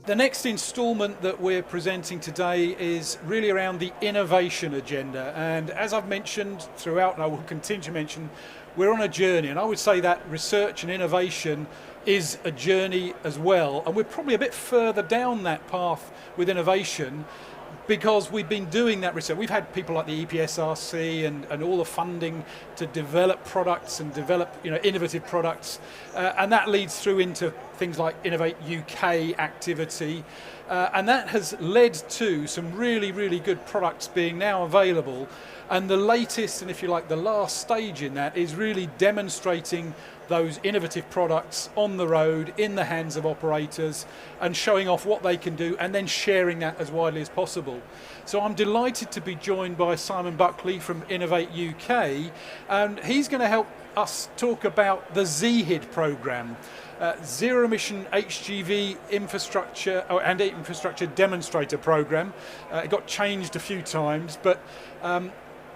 The next instalment that we're presenting today is really around the innovation agenda, and as I've mentioned throughout, and I will continue to mention, we're on a journey, and I would say that research and innovation is a journey as well, and we're probably a bit further down that path with innovation because we've been doing that research. We've had people like the EPSRC and all the funding to develop products and develop innovative products, and that leads through into things like Innovate UK activity, and that has led to some really, really good products being now available. And the latest, and if you like, the last stage in that is really demonstrating those innovative products on the road, in the hands of operators, and showing off what they can do, and then sharing that as widely as possible. So I'm delighted to be joined by Simon Buckley from Innovate UK, and he's going to help us talk about the ZHID programme. Zero-emission HGV infrastructure and infrastructure demonstrator programme. It got changed a few times, but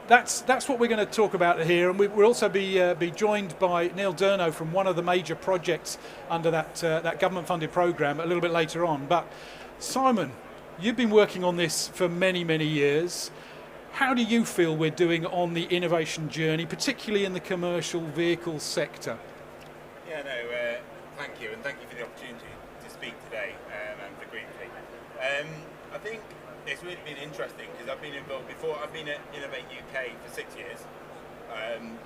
that's what we're going to talk about here, and we'll also be joined by Neil Durno from one of the major projects under that government-funded programme a little bit later on. But Simon, you've been working on this for many, many years. How do you feel we're doing on the innovation journey, particularly in the commercial vehicle sector? Yeah, no, thank you, and thank you for the opportunity to speak today and for GREENFLEET. I think it's really been interesting because I've been involved before. I've been at Innovate UK for 6 years.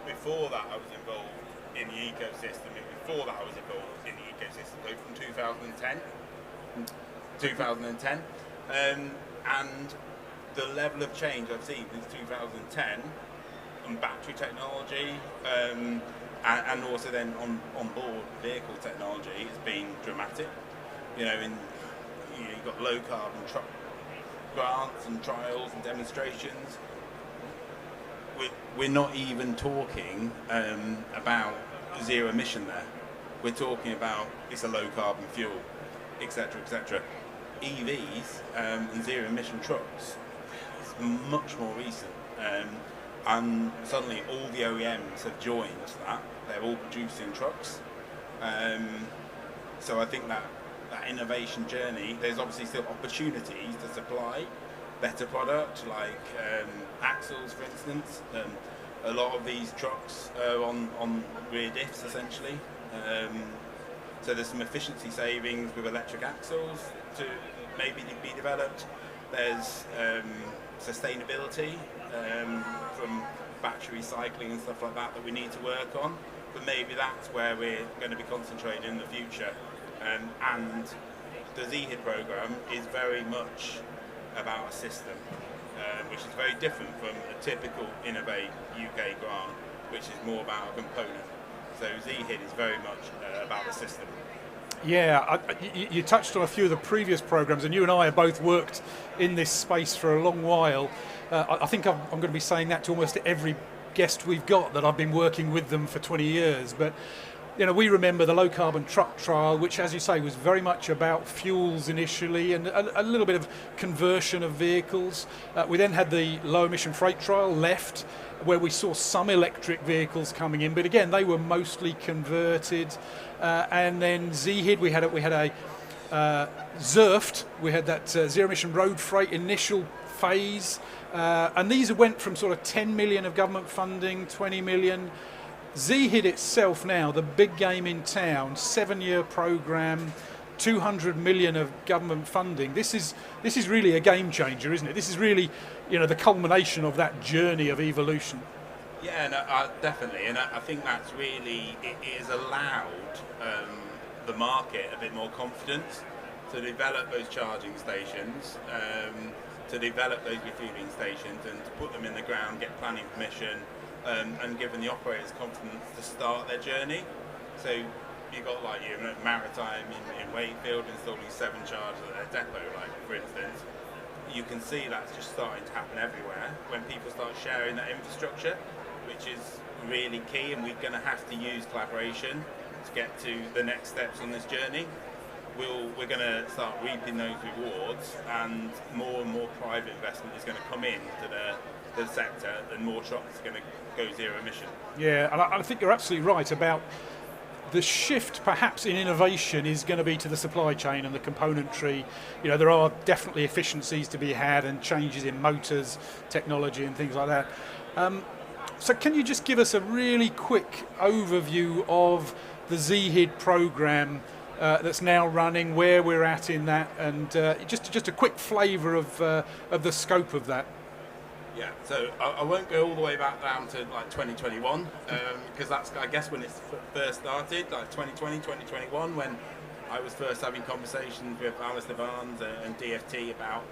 Before that I was involved in the ecosystem, and before that I was involved in the ecosystem, so from 2010. And the level of change I've seen since 2010 on battery technology and also then on board vehicle technology has been dramatic. You've got low carbon truck grants and trials and demonstrations. We're not even talking about zero emission there. We're talking about it's a low carbon fuel, etc., etc. EVs and zero emission trucks is much more recent, and suddenly all the OEMs have joined that. They're all producing trucks, so I think that innovation journey, there's obviously still opportunities to supply better product, like axles, for instance. A lot of these trucks are on rear diffs, essentially. So there's some efficiency savings with electric axles to maybe be developed. There's sustainability from battery recycling and stuff like that we need to work on. But maybe that's where we're going to be concentrating in the future. And the ZHID programme is very much about a system, which is very different from a typical Innovate UK grant, which is more about a component. So ZHID is very much about the system. Yeah, you touched on a few of the previous programmes, and you and I have both worked in this space for a long while. I think I'm going to be saying that to almost every guest we've got, that I've been working with them for 20 years. But we remember the low carbon truck trial, which, as you say, was very much about fuels initially and a little bit of conversion of vehicles. We then had the low emission freight trial left, where we saw some electric vehicles coming in, but again they were mostly converted. And then ZHID, we had a ZERFT, we had that zero emission road freight initial phase, and these went from sort of 10 million of government funding, 20 million. ZHID itself now, the big game in town, 7-year programme, 200 million of government funding. This is really a game changer, isn't it? This is really, the culmination of that journey of evolution. Yeah, no, definitely, and I think that's really, it has allowed the market a bit more confidence to develop those charging stations, to develop those refueling stations, and to put them in the ground, get planning permission, and given the operators confidence to start their journey. So you've got like Maritime in Wakefield installing 7 chargers at their depot, like for instance. You can see that's just starting to happen everywhere when people start sharing that infrastructure, which is really key, and we're going to have to use collaboration to get to the next steps on this journey. We're going to start reaping those rewards, and more private investment is going to come in to the sector, and more trucks are going to go zero emission. Yeah, and I think you're absolutely right about the shift perhaps in innovation is going to be to the supply chain and the componentry. You know, there are definitely efficiencies to be had and changes in motors, technology and things like that. So can you just give us a really quick overview of the ZHID program that's now running, where we're at in that, and just a quick flavour of the scope of that? Yeah, so I won't go all the way back down to like 2021, because that's, I guess, when it first started, like 2020, 2021, when I was first having conversations with Alistair Barnes and DFT about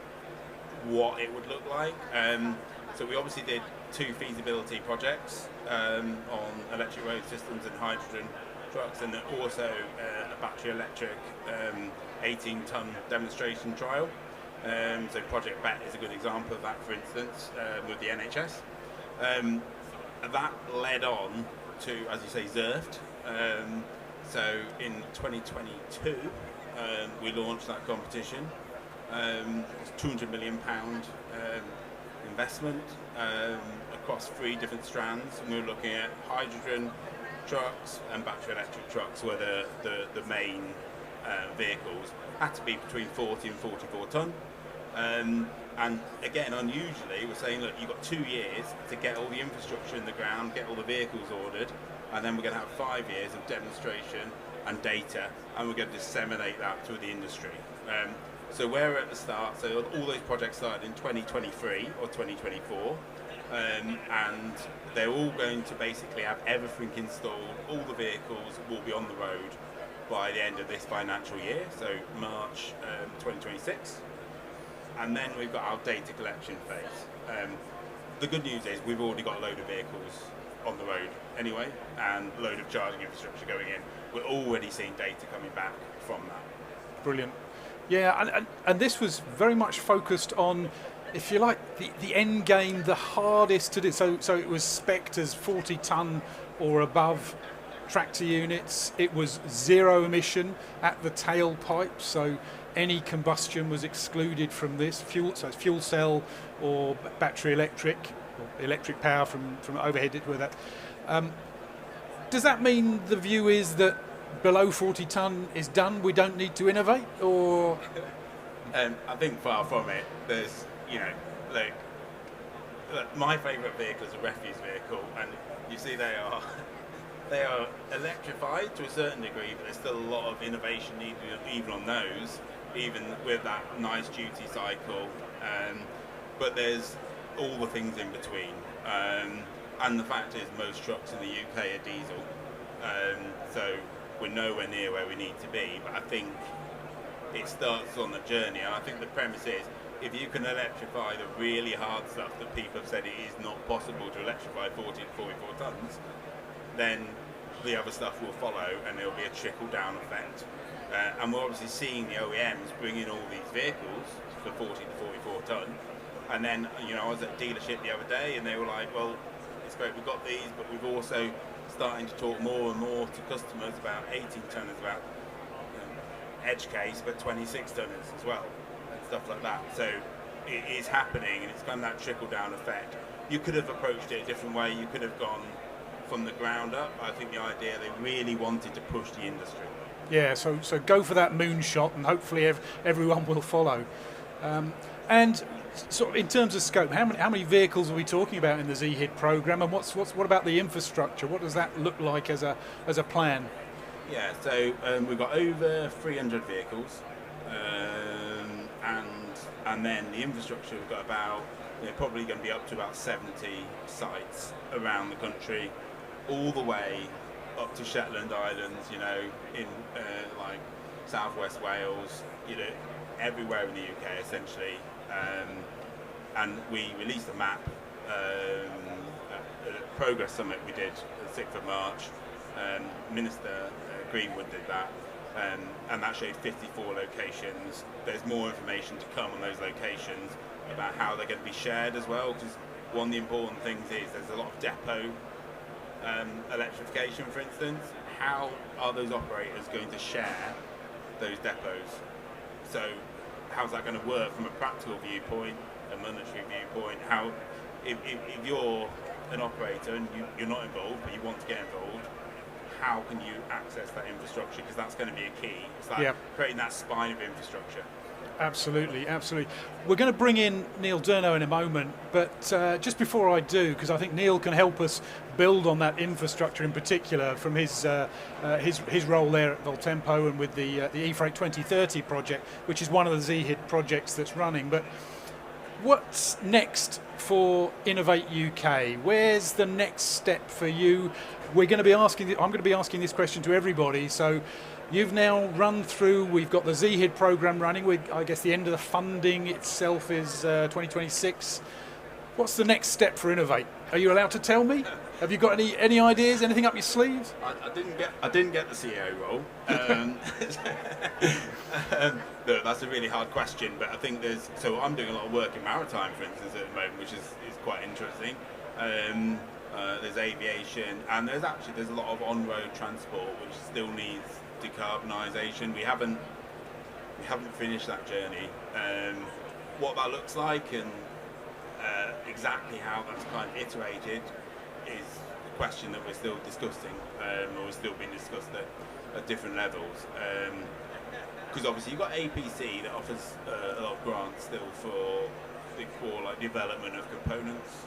what it would look like. So we obviously did 2 feasibility projects on electric road systems and hydrogen trucks, and also a battery electric 18-ton demonstration trial. So Project BET is a good example of that, for instance, with the NHS. That led on to, as you say, ZERFT. So in 2022, we launched that competition. It's £200 million investment across 3 different strands, and we were looking at hydrogen trucks and battery electric trucks were the main vehicles. Had to be between 40 and 44 tonne. And again, unusually, we're saying, look, you've got 2 years to get all the infrastructure in the ground, get all the vehicles ordered, and then we're going to have 5 years of demonstration and data, and we're going to disseminate that through the industry. So we're at the start, so all those projects started in 2023 or 2024, and they're all going to basically have everything installed, all the vehicles will be on the road by the end of this financial year, so March 2026. And then we've got our data collection phase. The good news is we've already got a load of vehicles on the road anyway, and a load of charging infrastructure going in. We're already seeing data coming back from that. Brilliant. Yeah, and this was very much focused on, if you like, the end game, the hardest to do. So it was spec'd as 40 tonne or above tractor units. It was zero emission at the tailpipe, so any combustion was excluded from this. So it's fuel cell or battery electric, or electric power from overhead with that. Does that mean the view is that below 40 tonne is done, we don't need to innovate, or? I think far from it. There's, you know, like my favourite vehicle is a refuse vehicle, and you see they are electrified to a certain degree, but there's still a lot of innovation needed even on those, even with that nice duty cycle. But there's all the things in between. And the fact is most trucks in the UK are diesel. So we're nowhere near where we need to be, but I think it starts on the journey, and I think the premise is if you can electrify the really hard stuff that people have said it is not possible to electrify 40 to 44 tonnes, then the other stuff will follow and there'll be a trickle-down effect. And we're obviously seeing the OEMs bring in all these vehicles for 40 to 44 tonne, and then, you know, I was at a dealership the other day and they were like, well, it's great we've got these, but we've also starting to talk more and more to customers about 18 tonners, about, you know, edge case, but 26 tonners as well, and stuff like that. So it is happening, and it's kind of that trickle-down effect. You could have approached it a different way. You could have gone from the ground up. I think the idea, they really wanted to push the industry. Yeah, so go for that moonshot, and hopefully everyone will follow. And sort of in terms of scope, how many vehicles are we talking about in the ZHID program, and what about the infrastructure? What does that look like as a plan? Yeah, so we've got over 300 vehicles, and then the infrastructure, we've got about, you know, probably going to be up to about 70 sites around the country, all the way up to Shetland Islands, you know, in like southwest Wales, you know, everywhere in the UK essentially. And we released a map at a Progress Summit we did the 6th of March. Minister Greenwood did that, and that showed 54 locations. There's more information to come on those locations about how they're going to be shared as well, because one of the important things is there's a lot of depot electrification, for instance. How are those operators going to share those depots? So how's that going to work from a practical viewpoint, a monetary viewpoint? How, if you're an operator and you're not involved but you want to get involved, how can you access that infrastructure, because that's going to be a key. It's that creating that spine of infrastructure. Absolutely, absolutely. We're going to bring in Neil Durno in a moment, but just before I do, because I think Neil can help us build on that infrastructure in particular from his role there at Voltempo and with the eFreight 2030 project, which is one of the Z-HID projects that's running. But what's next for Innovate UK? Where's the next step for you? I'm going to be asking this question to everybody. So you've now run through, we've got the Z-HID program running. I guess the end of the funding itself is 2026. What's the next step for Innovate? Are you allowed to tell me? Have you got any ideas, anything up your sleeves? I didn't get the CEO role. Look, that's a really hard question, but I think so I'm doing a lot of work in maritime, for instance, at the moment, which is quite interesting. There's aviation, and there's a lot of on-road transport which still needs decarbonisation. We haven't finished that journey. What that looks like and exactly how that's kind of iterated is a question that we're still discussing, or is still being discussed at different levels. Because obviously you've got APC that offers a lot of grants still for the core development of components.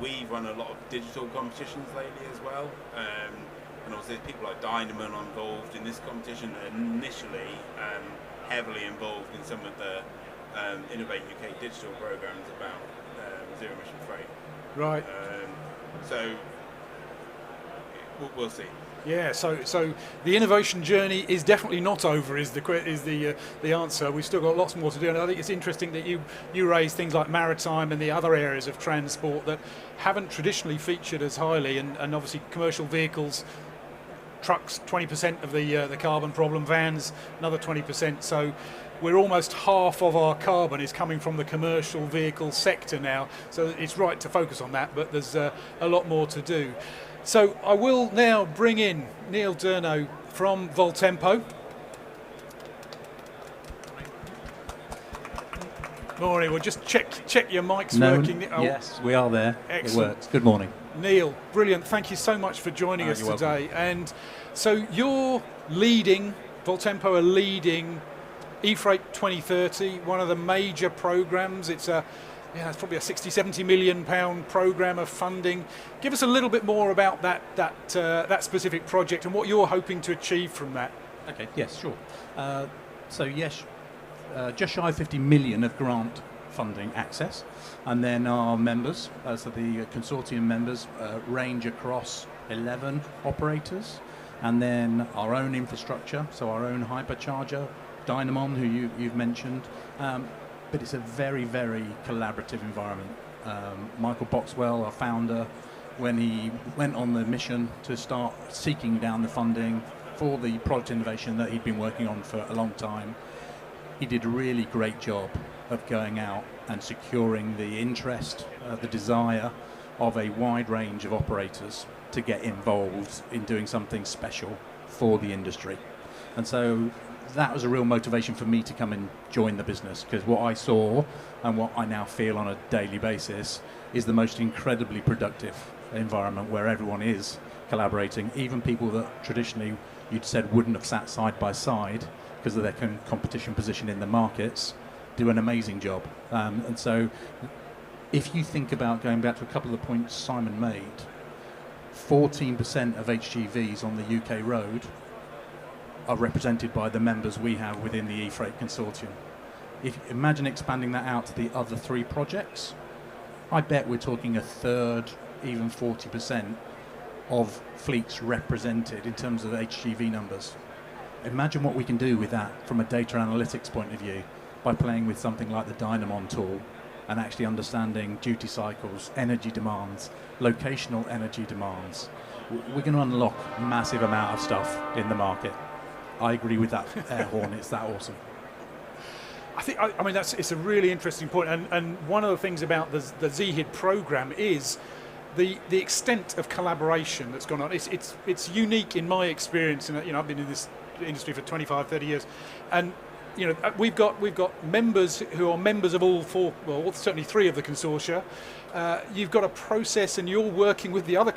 We've run a lot of digital competitions lately as well. And obviously there's people like Dynamo involved in this competition that are initially heavily involved in some of the Innovate UK digital programs about zero-emission freight. Right. So we'll see. Yeah, so the innovation journey is definitely not over. Is the answer? We've still got lots more to do, and I think it's interesting that you raise things like maritime and the other areas of transport that haven't traditionally featured as highly, and obviously commercial vehicles, trucks 20% of the carbon problem, vans another 20%. So we're almost half of our carbon is coming from the commercial vehicle sector now. So it's right to focus on that, but there's a lot more to do. So I will now bring in Neil Durno from Voltempo. Morning. We'll just check your mic's working. Oh. Yes, we are there. Excellent. It works. Good morning. Neil, brilliant. Thank you so much for joining us today. Welcome. And so you're leading, Voltempo are leading eFreight 2030, one of the major programs. It's probably a 60-70 million pound program of funding. Give us a little bit more about that specific project and what you're hoping to achieve from that. Okay. Yes, sure. Just shy of 50 million of grant funding access, and then our members, so the consortium members, range across 11 operators, and then our own infrastructure, so our own hypercharger, Dynamon, who you've mentioned. But it's a very, very collaborative environment. Michael Boxwell, our founder, when he went on the mission to start seeking down the funding for the product innovation that he'd been working on for a long time, he did a really great job of going out and securing the interest, the desire of a wide range of operators to get involved in doing something special for the industry. And so that was a real motivation for me to come and join the business, because what I saw and what I now feel on a daily basis is the most incredibly productive environment where everyone is collaborating, even people that traditionally you'd said wouldn't have sat side by side because of their competition position in the markets, do an amazing job. And so if you think about going back to a couple of the points Simon made, 14% of HGVs on the UK road are represented by the members we have within the eFreight consortium. Imagine expanding that out to the other three projects, I bet we're talking a third, even 40% of fleets represented in terms of HGV numbers. Imagine what we can do with that from a data analytics point of view by playing with something like the Dynamon tool and actually understanding duty cycles, energy demands, locational energy demands. We're going to unlock a massive amount of stuff in the market. I agree with that air horn. It's that awesome. I mean, it's a really interesting point, and one of the things about the Z-HID program is the extent of collaboration that's gone on. It's unique in my experience, and I've been in this industry for 25, 30 years, and we've got members who are members of all four, well, certainly three of the consortia. You've got a process, and you're working with the other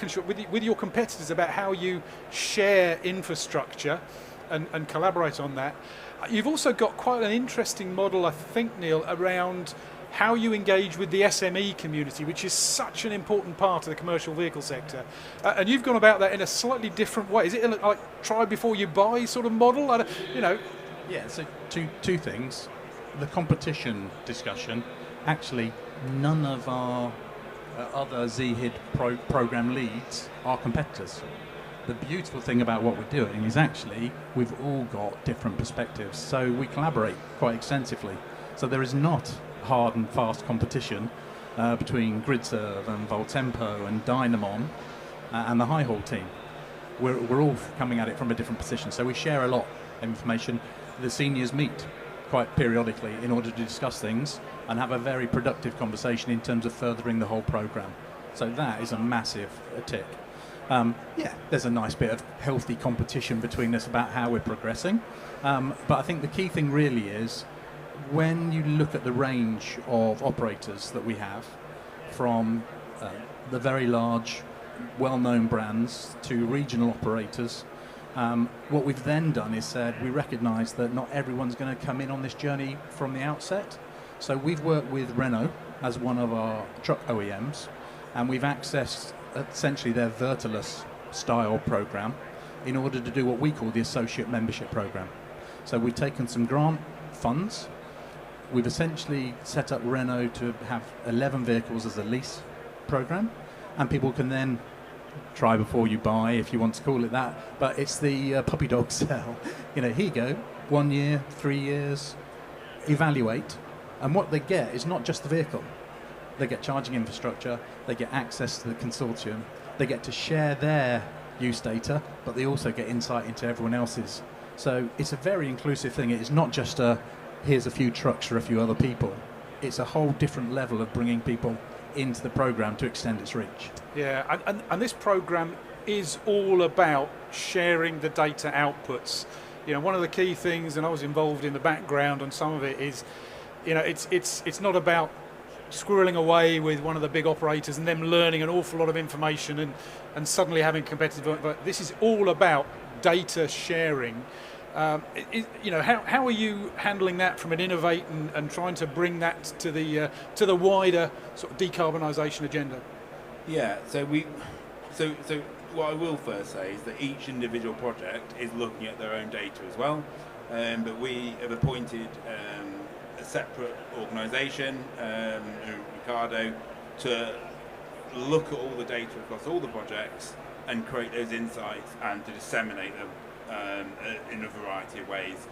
with your competitors about how you share infrastructure and collaborate on that. You've also got quite an interesting model, I think, Neil, around how you engage with the SME community, which is such an important part of the commercial vehicle sector. And you've gone about that in a slightly different way. Is it like try before you buy sort of model? Yeah, so two things. The competition discussion, actually none of our other ZHID program leads are competitors. The beautiful thing about what we're doing is actually we've all got different perspectives, so we collaborate quite extensively. So there is not hard and fast competition between GridServe and Voltempo and Dynamon and the High Haul team. We're all coming at it from a different position, so we share a lot of information. The seniors meet quite periodically in order to discuss things and have a very productive conversation in terms of furthering the whole program. So that is a massive tick. There's a nice bit of healthy competition between us about how we're progressing. But I think the key thing really is when you look at the range of operators that we have, from the very large, well-known brands to regional operators, what we've then done is said we recognise that not everyone's going to come in on this journey from the outset. So we've worked with Renault as one of our truck OEMs, and we've accessed essentially their Vertilus style program in order to do what we call the associate membership program. So we've taken some grant funds. We've essentially set up Renault to have 11 vehicles as a lease program, and people can then try before you buy, if you want to call it that, but it's the puppy dog sell. Here you go, 1 year, 3 years, evaluate, and what they get is not just the vehicle. They get charging infrastructure, they get access to the consortium, they get to share their use data, but they also get insight into everyone else's. So it's a very inclusive thing. It's not just here's a few trucks for a few other people. It's a whole different level of bringing people into the program to extend its reach. Yeah, and this program is all about sharing the data outputs. One of the key things, and I was involved in the background on some of it, is it's not about squirreling away with one of the big operators and them learning an awful lot of information and suddenly having competitive. But this is all about data sharing. How are you handling that from an Innovate and trying to bring that to the wider sort of decarbonisation agenda? Yeah, so what I will first say is that each individual project is looking at their own data as well, but we have appointed a separate organisation, Ricardo, to look at all the data across all the projects and create those insights and to disseminate them in a variety of ways.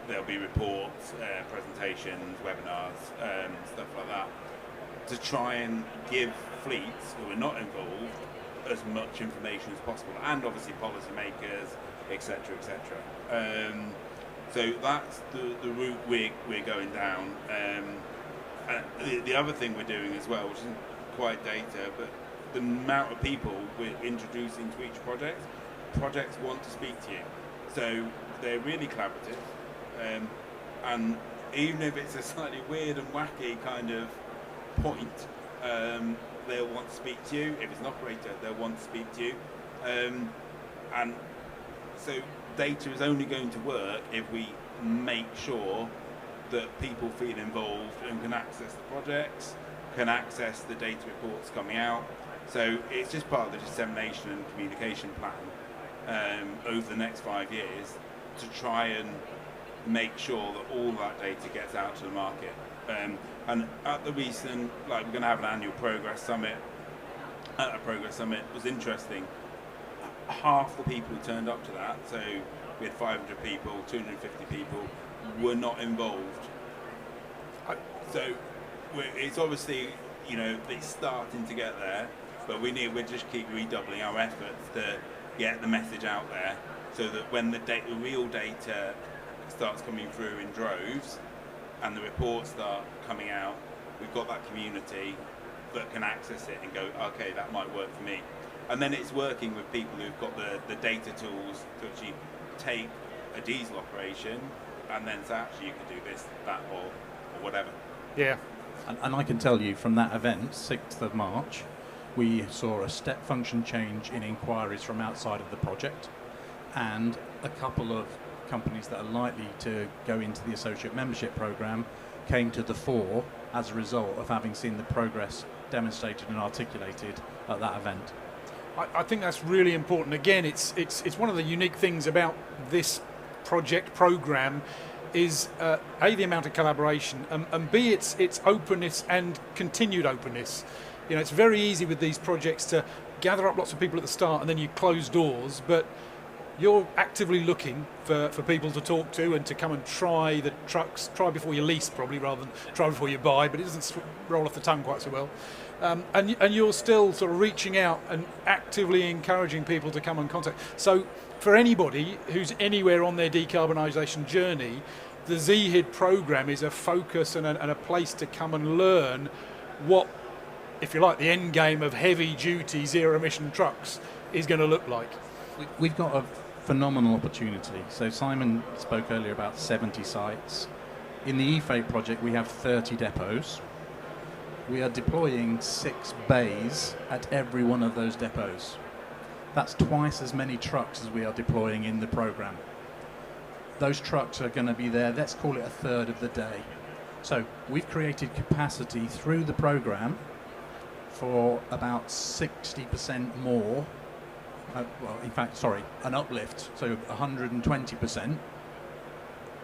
There'll be reports, presentations, webinars, stuff like that, to try and give fleets who are not involved as much information as possible, and obviously policymakers, etc., etc. So that's the route we're going down. The other thing we're doing as well, which isn't quite data, but the amount of people we're introducing to each projects want to speak to you. So they're really collaborative, and even if it's a slightly weird and wacky kind of point, they'll want to speak to you. If it's an operator, they'll want to speak to you. And so data is only going to work if we make sure that people feel involved and can access the projects, can access the data reports coming out. So it's just part of the dissemination and communication plan over the next 5 years to try and make sure that all that data gets out to the market. And at the recent, we're going to have an annual Progress Summit. At a Progress Summit, it was interesting. Half the people who turned up to that, so we had 500 people, 250 people, were not involved. So it's obviously, it's starting to get there, but we just keep redoubling our efforts to get the message out there, so that when the real data starts coming through in droves and the reports start coming out, we've got that community that can access it and go, okay, that might work for me. And then it's working with people who've got the data tools to actually take a diesel operation, and then say, actually, you can do this, that, or whatever. Yeah. And I can tell you from that event, 6th of March, we saw a step function change in inquiries from outside of the project, and a couple of companies that are likely to go into the associate membership program came to the fore as a result of having seen the progress demonstrated and articulated at that event. I think that's really important. Again, it's one of the unique things about this project program is A, the amount of collaboration, and B, its openness and continued openness. You know, it's very easy with these projects to gather up lots of people at the start and then you close doors, but you're actively looking for people to talk to and to come and try the trucks, try before you lease probably rather than try before you buy, but it doesn't roll off the tongue quite so well. And you're still sort of reaching out and actively encouraging people to come and contact. So for anybody who's anywhere on their decarbonisation journey, the ZHID program is a focus and a place to come and learn what, if you like, the end game of heavy duty zero emission trucks is going to look like. We've got a phenomenal opportunity. So Simon spoke earlier about 70 sites. In the Innovate project we have 30 depots. We are deploying 6 bays at every one of those depots. That's twice as many trucks as we are deploying in the program. Those trucks are going to be there, let's call it a third of the day. So we've created capacity through the program for about 60% more, an uplift, so 120%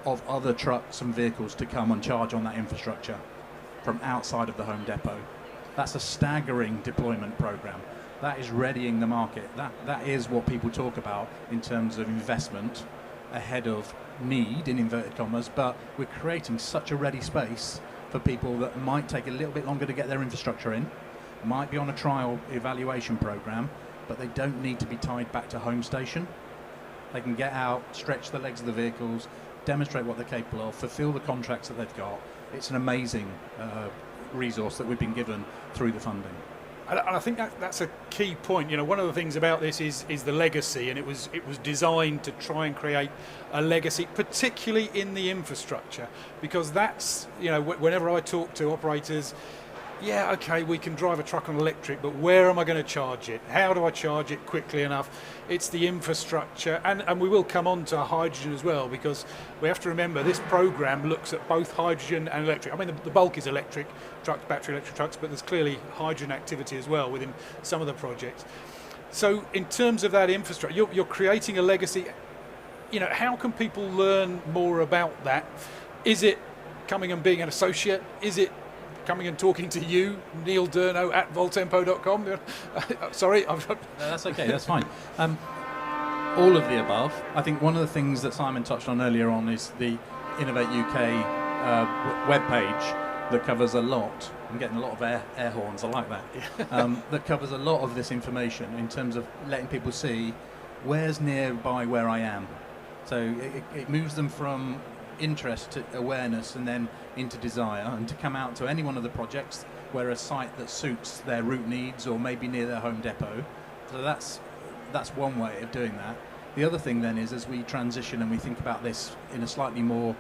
of other trucks and vehicles to come and charge on that infrastructure from outside of the home depot. That's a staggering deployment program. That is readying the market. That is what people talk about in terms of investment ahead of need, in inverted commas, but we're creating such a ready space for people that might take a little bit longer to get their infrastructure in, might be on a trial evaluation program, but they don't need to be tied back to home station. They can get out, stretch the legs of the vehicles, demonstrate what they're capable of, fulfill the contracts that they've got. It's an amazing resource that we've been given through the funding. And I think that's a key point. You know, one of the things about this is the legacy, and it was designed to try and create a legacy, particularly in the infrastructure, because that's, you know, whenever I talk to operators, yeah, okay, we can drive a truck on electric, but where am I going to charge it? How do I charge it quickly enough? It's the infrastructure, and we will come on to hydrogen as well, because we have to remember this program looks at both hydrogen and electric. I mean, the bulk is electric trucks, battery electric trucks, but there's clearly hydrogen activity as well within some of the projects. So in terms of that infrastructure, you're creating a legacy. You know, how can people learn more about that? Is it coming and being an associate? Is it coming and talking to you, Neil Durno at Voltempo.com? Sorry. No, that's okay, that's fine. All of the above. I think one of the things that Simon touched on earlier on is the Innovate UK webpage that covers a lot. I'm getting a lot of air horns, I like that. That covers a lot of this information in terms of letting people see where's nearby where I am. So it moves them from interest to awareness and then into desire, and to come out to any one of the projects where a site that suits their route needs or maybe near their home depot. So that's one way of doing that. The other thing then is, as we transition and we think about this in a slightly more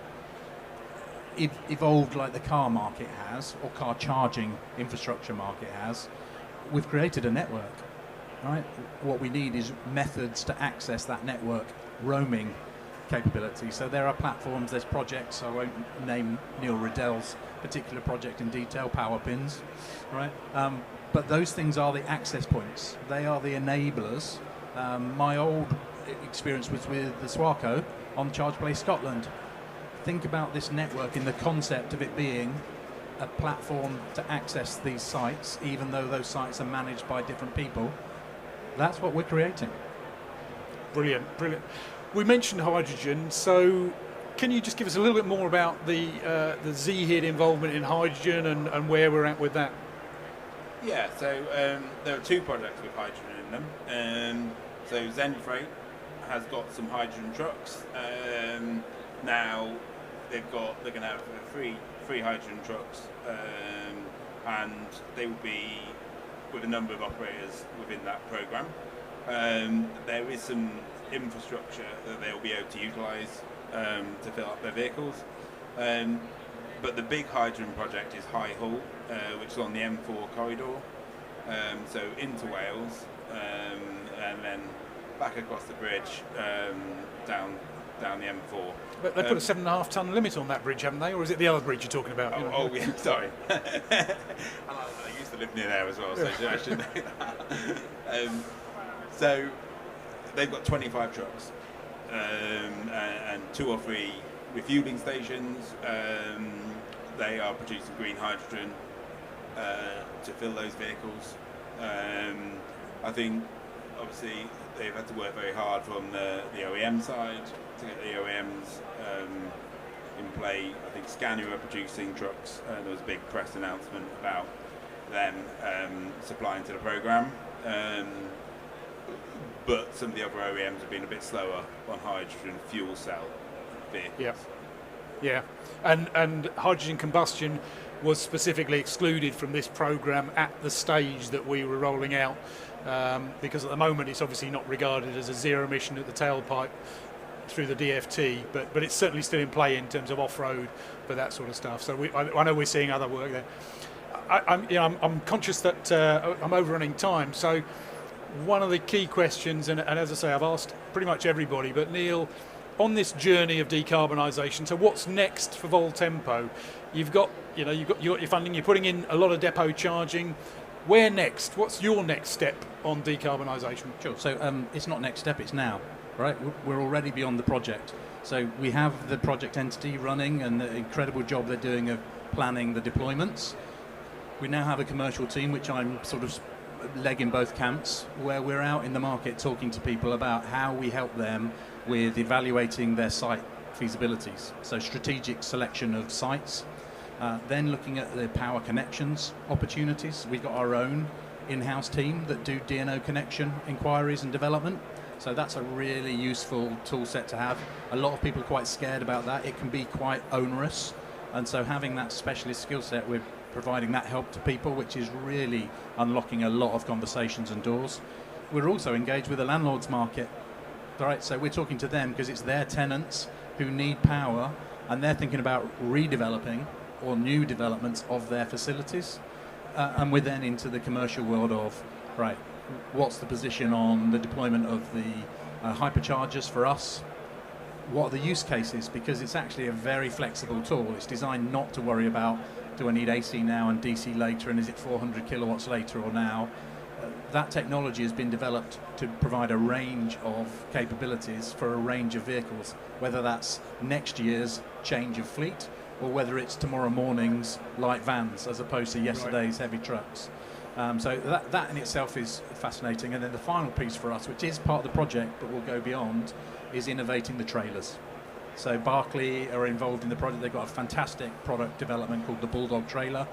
evolved, like the car market has, or car charging infrastructure market has, we've created a network, right? What we need is methods to access that network, roaming capability. So there are platforms, there's projects. I won't name Neil Riddell's particular project in detail, power pins, right? But those things are the access points. They are the enablers. My old experience was with the Swarco on Charge Place Scotland. Think about this network in the concept of it being a platform to access these sites, even though those sites are managed by different people. That's what we're creating. Brilliant, brilliant. We mentioned hydrogen, so can you just give us a little bit more about the ZHID involvement in hydrogen and where we're at with that? Yeah, so there are 2 projects with hydrogen in them. So GREENFLEET has got some hydrogen trucks. Now they're going to have three hydrogen trucks, and they will be with a number of operators within that program. There is some infrastructure that they'll be able to utilise to fill up their vehicles. But the big hydrogen project is High Hall, which is on the M4 corridor, so into Wales, and then back across the bridge down the M4. But they put a 7.5 tonne limit on that bridge, haven't they? Or is it the other bridge you're talking about? Oh yeah, sorry. I used to live near there as well, so I should know that. So they've got 25 trucks and 2 or 3 refueling stations. They are producing green hydrogen to fill those vehicles. I think obviously they've had to work very hard from the OEM side to get the OEMs in play. I think Scania are producing trucks. There was a big press announcement about them supplying to the programme. But some of the other OEMs have been a bit slower on hydrogen fuel cell vehicles. Yeah, and hydrogen combustion was specifically excluded from this programme at the stage that we were rolling out, because at the moment it's obviously not regarded as a zero emission at the tailpipe through the DFT, but it's certainly still in play in terms of off-road for that sort of stuff. So I know we're seeing other work there. I'm conscious that I'm overrunning time, so one of the key questions, and as I say, I've asked pretty much everybody, but Neil, on this journey of decarbonisation, so what's next for Voltempo? You've got your funding, you're putting in a lot of depot charging. Where next? What's your next step on decarbonisation? Sure. So it's not next step, it's now, right? We're already beyond the project. So we have the project entity running and the incredible job they're doing of planning the deployments. We now have a commercial team, which I'm sort of legging both camps, where we're out in the market talking to people about how we help them with evaluating their site feasibilities. So strategic selection of sites, then looking at the power connections opportunities. We've got our own in-house team that do DNO connection inquiries and development. So that's a really useful tool set to have. A lot of people are quite scared about that. It can be quite onerous. And so having that specialist skill set, we're providing that help to people, which is really unlocking a lot of conversations and doors. We're also engaged with the landlords market. All right, so we're talking to them because it's their tenants who need power, and they're thinking about redeveloping or new developments of their facilities. And we're then into the commercial world of, right, what's the position on the deployment of the hyperchargers for us? What are the use cases? Because it's actually a very flexible tool. It's designed not to worry about, do I need AC now and DC later, and is it 400 kilowatts later or now? That technology has been developed to provide a range of capabilities for a range of vehicles, whether that's next year's change of fleet or whether it's tomorrow morning's light vans as opposed to yesterday's heavy trucks. So that in itself is fascinating. And then the final piece for us, which is part of the project but will go beyond, is innovating the trailers. So Buckley are involved in the project. They've got a fantastic product development called the Bulldog trailer.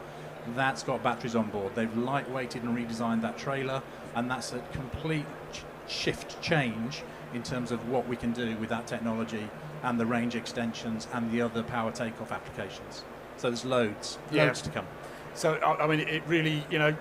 That's got batteries on board. They've lightweighted and redesigned that trailer, and that's a complete shift change in terms of what we can do with that technology and the range extensions and the other power takeoff applications. So there's loads to come. So I mean, it really, it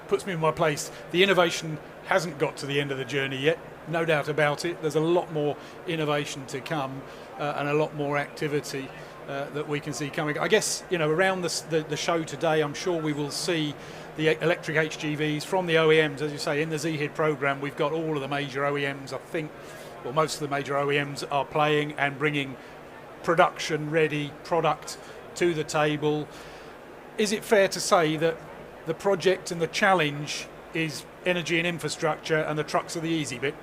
puts me in my place. The innovation hasn't got to the end of the journey yet, no doubt about it. There's a lot more innovation to come and a lot more activity that we can see coming. I guess, around the show today, I'm sure we will see the electric HGVs from the OEMs. As you say, in the ZHID program, we've got all of the major OEMs, I think, well, most of the major OEMs are playing and bringing production-ready product to the table. Is it fair to say that the project and the challenge is energy and infrastructure, and the trucks are the easy bit?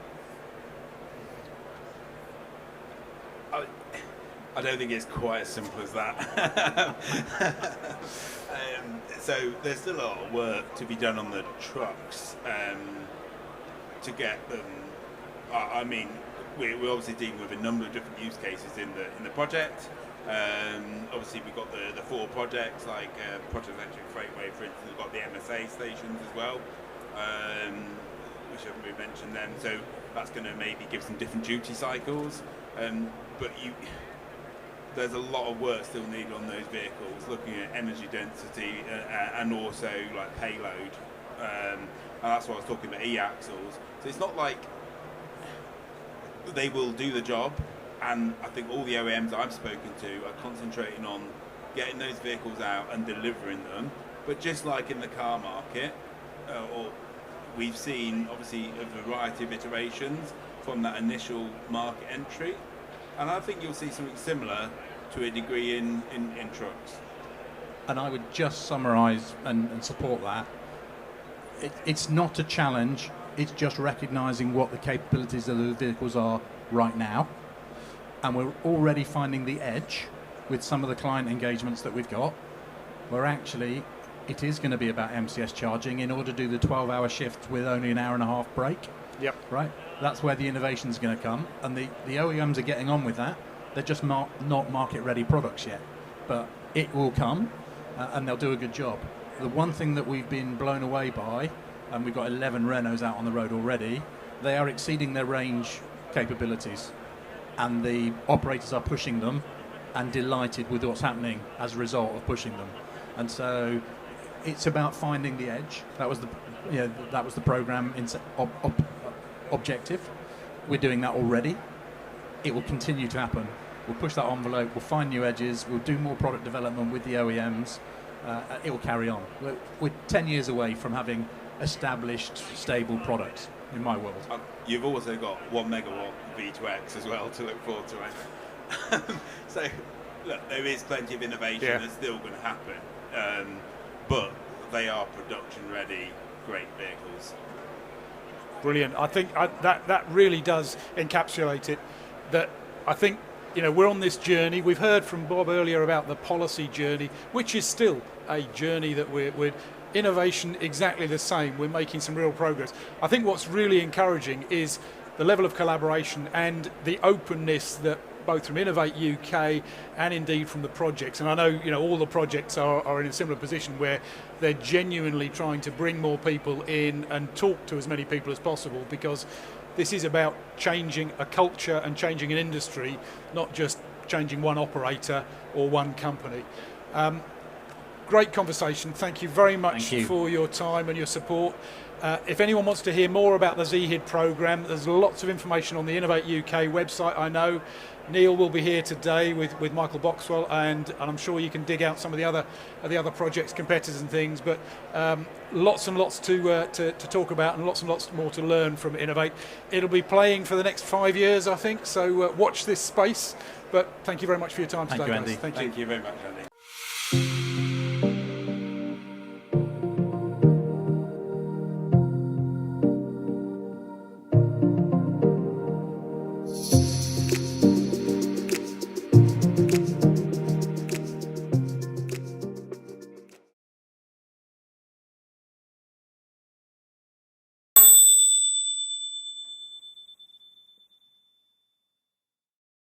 I don't think it's quite as simple as that. So there's still a lot of work to be done on the trucks to get them. I mean, we're obviously dealing with a number of different use cases in the project. Obviously, we've got the 4 projects, like Project Electric Freightway, for instance. We've got the MSA stations as well, which haven't been mentioned then. So that's going to maybe give some different duty cycles. But there's a lot of work still needed on those vehicles, looking at energy density and also like payload. And that's why I was talking about e-axles. So it's not like they will do the job, And I think all the OEMs I've spoken to are concentrating on getting those vehicles out and delivering them. But just like in the car market, we've seen obviously a variety of iterations from that initial market entry. And I think you'll see something similar to a degree in trucks. And I would just summarise and support that. It's not a challenge, it's just recognising what the capabilities of the vehicles are right now. And we're already finding the edge with some of the client engagements that we've got, where actually it is going to be about MCS charging in order to do the 12-hour shift with only an hour and a half break. Yep. Right? That's where the innovation's going to come. And the OEMs are getting on with that. They're just not market-ready products yet. But it will come, and they'll do a good job. The one thing that we've been blown away by, and we've got 11 Renaults out on the road already, they are exceeding their range capabilities. And the operators are pushing them and delighted with what's happening as a result of pushing them. And so it's about finding the edge. That was the program objective. We're doing that already. It will continue to happen. We'll push that envelope, we'll find new edges, we'll do more product development with the OEMs. It will carry on. We're 10 years away from having established, stable products in my world. You've also got 1 megawatt V2X as well to look forward to, right? So, look, there is plenty of innovation that's still going to happen, but they are production-ready, great vehicles. Brilliant. I think that really does encapsulate it. That I think, we're on this journey. We've heard from Bob earlier about the policy journey, which is still a journey that we're innovation exactly the same. We're making some real progress. I think what's really encouraging is the level of collaboration and the openness that both from Innovate UK and indeed from the projects. And I know, all the projects are in a similar position where they're genuinely trying to bring more people in and talk to as many people as possible, because this is about changing a culture and changing an industry, not just changing one operator or one company. Great conversation. Thank you very much for your time and your support. If anyone wants to hear more about the ZHID programme, there's lots of information on the Innovate UK website. I know Neil will be here today with Michael Boxwell, and I'm sure you can dig out some of the other projects, competitors and things, but lots and lots to talk about, and lots more to learn from Innovate. It'll be playing for the next 5 years, I think, so watch this space. But thank you very much for your time today, you, Andy. guys. Thank you very much, Andy. You